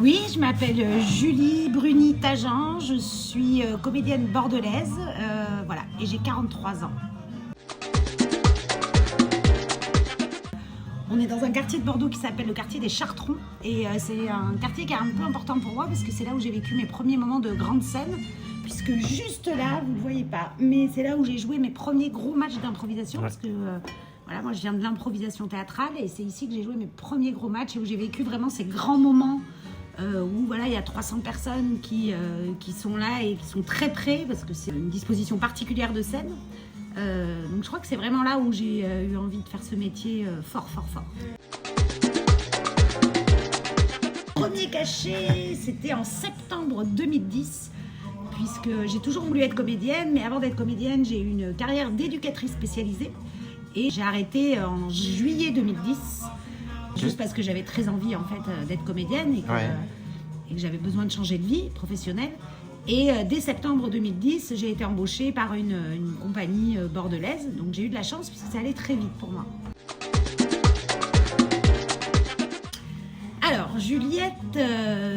Oui, je m'appelle Julie Bruni-Tajan, je suis comédienne bordelaise, voilà, et j'ai 43 ans. On est dans un quartier de Bordeaux qui s'appelle le quartier des Chartrons et c'est un quartier qui est un peu important pour moi parce que c'est là où j'ai vécu mes premiers moments de grande scène, puisque juste là, vous ne le voyez pas, mais c'est là où j'ai joué mes premiers gros matchs d'improvisation parce que voilà, moi je viens de l'improvisation théâtrale et c'est ici que j'ai joué mes premiers gros matchs et où j'ai vécu vraiment ces grands moments où voilà, il y a 300 personnes qui sont là et qui sont très près parce que c'est une disposition particulière de scène. Donc je crois que c'est vraiment là où j'ai eu envie de faire ce métier fort. Premier cachet, c'était en septembre 2010, puisque j'ai toujours voulu être comédienne, mais avant d'être comédienne, j'ai eu une carrière d'éducatrice spécialisée et j'ai arrêté en juillet 2010, juste parce que j'avais très envie en fait d'être comédienne et que j'avais besoin de changer de vie professionnelle. Et dès septembre 2010, j'ai été embauchée par une compagnie bordelaise. Donc j'ai eu de la chance puisque ça allait très vite pour moi. Alors, Juliette,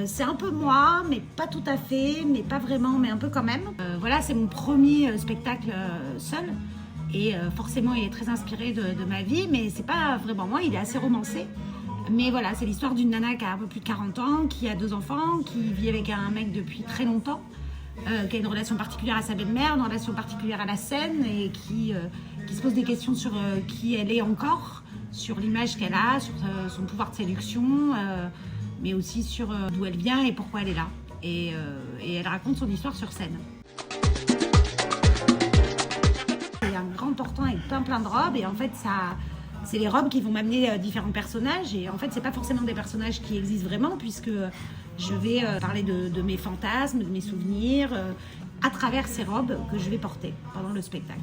c'est un peu moi, mais pas tout à fait, mais pas vraiment, mais un peu quand même. Voilà, c'est mon premier spectacle seul. Et forcément, il est très inspiré de ma vie, mais c'est pas vraiment moi, il est assez romancé. Mais voilà, c'est l'histoire d'une nana qui a un peu plus de 40 ans, qui a 2 enfants, qui vit avec un mec depuis très longtemps, qui a une relation particulière à sa belle-mère, une relation particulière à la scène et qui se pose des questions sur qui elle est encore, sur l'image qu'elle a, sur son pouvoir de séduction, mais aussi sur d'où elle vient et pourquoi elle est là. Et elle raconte son histoire sur scène. Il y a un grand portant avec plein de robes et en fait c'est les robes qui vont m'amener différents personnages et en fait c'est pas forcément des personnages qui existent vraiment puisque je vais parler de mes fantasmes, de mes souvenirs à travers ces robes que je vais porter pendant le spectacle.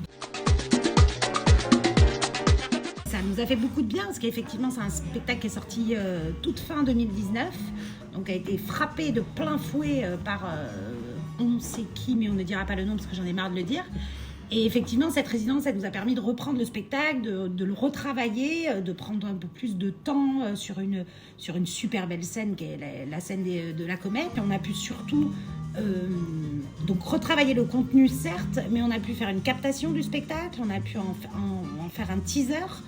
Ça nous a fait beaucoup de bien parce qu'effectivement c'est un spectacle qui est sorti toute fin 2019, donc a été frappé de plein fouet par on ne sait qui, mais on ne dira pas le nom parce que j'en ai marre de le dire. Et effectivement, cette résidence, elle nous a permis de reprendre le spectacle, de le retravailler, de prendre un peu plus de temps sur une super belle scène qui est la scène de la comète. Et on a pu surtout donc retravailler le contenu, certes, mais on a pu faire une captation du spectacle, on a pu en faire un teaser.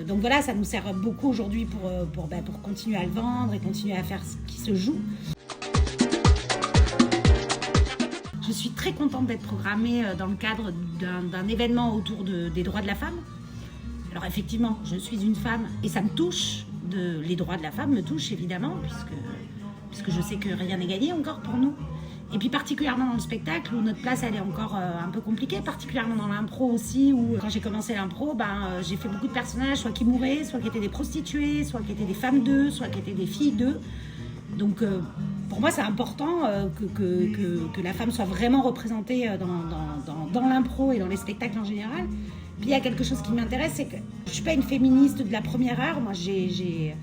Donc voilà, ça nous sert beaucoup aujourd'hui pour continuer à le vendre et continuer à faire ce qui se joue. Je suis très contente d'être programmée dans le cadre d'un événement autour des droits de la femme. Alors effectivement, je suis une femme et ça me touche, les droits de la femme me touchent évidemment, puisque je sais que rien n'est gagné encore pour nous. Et puis particulièrement dans le spectacle où notre place elle est encore un peu compliquée, particulièrement dans l'impro aussi, où quand j'ai commencé l'impro, j'ai fait beaucoup de personnages, soit qui mouraient, soit qui étaient des prostituées, soit qui étaient des femmes d'eux, soit qui étaient des filles d'eux. Donc pour moi c'est important que la femme soit vraiment représentée dans l'impro et dans les spectacles en général. Puis il y a quelque chose qui m'intéresse, c'est que je suis pas une féministe de la première heure. Moi j'ai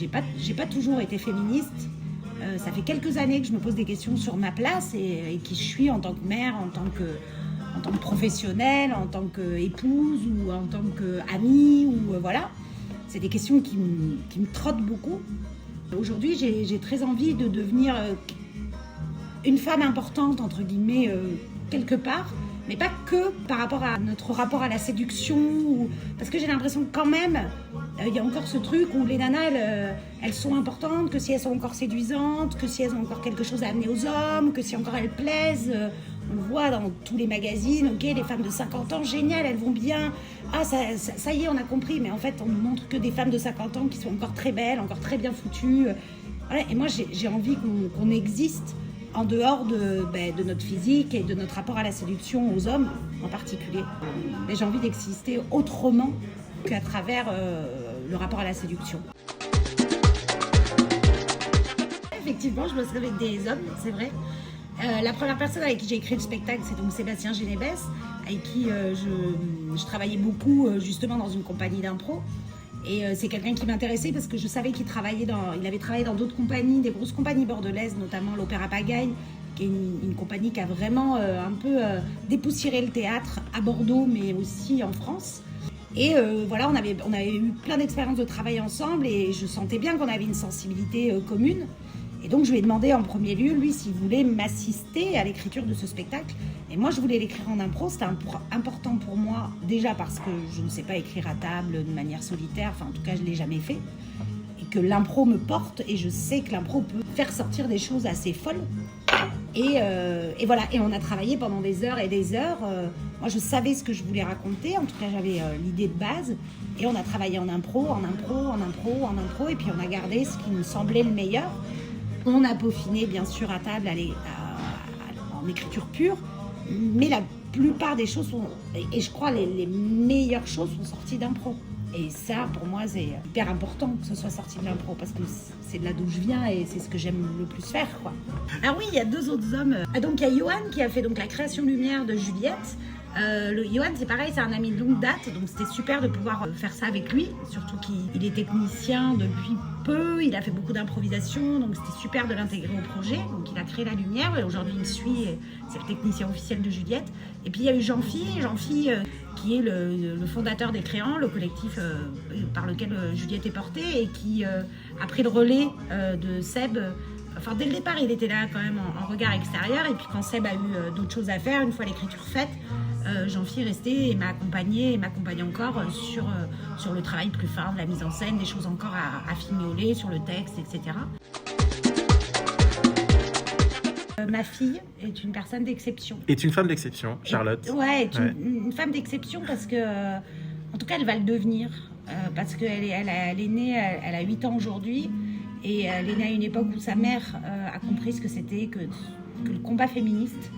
pas toujours été féministe. Ça fait quelques années que je me pose des questions sur ma place et qui je suis en tant que mère, en tant que professionnelle, en tant qu'épouse ou en tant qu'amie ou voilà. C'est des questions qui me trottent beaucoup. Aujourd'hui, j'ai très envie de devenir une femme importante, entre guillemets, quelque part, mais pas que par rapport à notre rapport à la séduction, parce que j'ai l'impression que quand même, il y a encore ce truc où les nanas, elles sont importantes, que si elles sont encore séduisantes, que si elles ont encore quelque chose à amener aux hommes, que si encore elles plaisent. On le voit dans tous les magazines, ok, les femmes de 50 ans, génial, elles vont bien. Ah, ça y est, on a compris. Mais en fait, on ne montre que des femmes de 50 ans qui sont encore très belles, encore très bien foutues. Voilà. Et moi, j'ai envie qu'on existe en dehors de notre physique et de notre rapport à la séduction aux hommes en particulier. Mais j'ai envie d'exister autrement qu'à travers le rapport à la séduction. Effectivement, je bosse avec des hommes, c'est vrai. La première personne avec qui j'ai écrit le spectacle, c'est donc Sébastien Génébès, avec qui je travaillais beaucoup justement dans une compagnie d'impro. Et c'est quelqu'un qui m'intéressait parce que je savais qu'il avait travaillé dans d'autres compagnies, des grosses compagnies bordelaises, notamment l'Opéra Pagaille, qui est une compagnie qui a vraiment un peu dépoussiéré le théâtre à Bordeaux, mais aussi en France. Et voilà, on avait eu plein d'expériences de travail ensemble et je sentais bien qu'on avait une sensibilité commune. Et donc je lui ai demandé en premier lieu, lui, s'il voulait m'assister à l'écriture de ce spectacle. Et moi, je voulais l'écrire en impro. C'était important pour moi, déjà parce que je ne sais pas écrire à table de manière solitaire. Enfin, en tout cas, je ne l'ai jamais fait. Et que l'impro me porte. Et je sais que l'impro peut faire sortir des choses assez folles. Et voilà. Et on a travaillé pendant des heures et des heures. Moi, je savais ce que je voulais raconter. En tout cas, j'avais l'idée de base. Et on a travaillé en impro. Et puis, on a gardé ce qui nous semblait le meilleur. On a peaufiné, bien sûr, à table en écriture pure, mais la plupart des choses sont, et je crois les meilleures choses sont sorties d'impro. Et ça, pour moi, c'est hyper important que ce soit sorti de l'impro, parce que c'est de là d'où je viens et c'est ce que j'aime le plus faire, quoi. Alors oui, il y a 2 autres hommes. Donc il y a Johan qui a fait donc la création lumière de Juliette. Johan, c'est pareil, c'est un ami de longue date, donc c'était super de pouvoir faire ça avec lui, surtout qu'il est technicien depuis peu, il a fait beaucoup d'improvisation, donc c'était super de l'intégrer au projet. Donc il a créé la lumière et aujourd'hui il me suit, c'est le technicien officiel de Juliette. Et puis il y a eu Jean-Phi qui est le fondateur des Créants, le collectif par lequel Juliette est portée et qui a pris le relais de Seb. Enfin, dès le départ, il était là quand même en regard extérieur. Et puis quand Seb a eu d'autres choses à faire, une fois l'écriture faite, Jean-Phi est resté et m'a accompagné et m'accompagne encore sur le travail plus fin, de la mise en scène, des choses encore à fignoler sur le texte, etc. Ma fille est une personne d'exception. Est une femme d'exception, Charlotte. Ouais, une femme d'exception parce que, en tout cas, elle va le devenir. Parce qu'elle est née, elle a 8 ans aujourd'hui. Et elle est née à une époque où sa mère a compris ce que c'était que le combat féministe.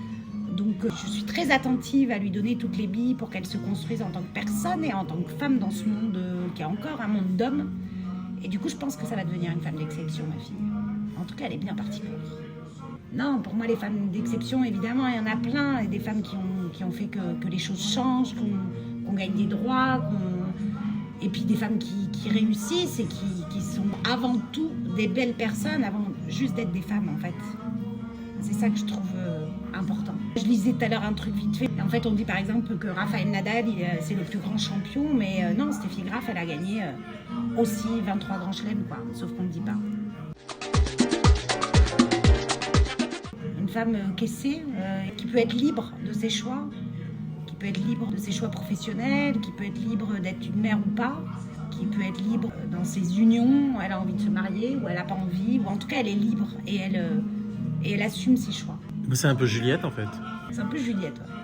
Donc je suis très attentive à lui donner toutes les billes pour qu'elle se construise en tant que personne et en tant que femme dans ce monde qui est encore un monde d'hommes. Et du coup, je pense que ça va devenir une femme d'exception, ma fille. En tout cas, elle est bien particulière. Non, pour moi, les femmes d'exception, évidemment, il y en a plein. Et des femmes qui ont fait que les choses changent, qu'on gagne des droits, et puis des femmes qui réussissent et qui sont avant tout des belles personnes, avant juste d'être des femmes, en fait. C'est ça que je trouve important. Je lisais tout à l'heure un truc vite fait. En fait, on dit par exemple que Rafael Nadal, c'est le plus grand champion, mais non, Steffi Graf, elle a gagné aussi 23 grands chelems, quoi. Sauf qu'on ne le dit pas. Une femme caissée, qui peut être libre de ses choix, qui peut être libre de ses choix professionnels, qui peut être libre d'être une mère ou pas, qui peut être libre dans ses unions, elle a envie de se marier ou elle n'a pas envie, ou en tout cas elle est libre et elle assume ses choix. C'est un peu Juliette en fait. C'est un peu Juliette, ouais.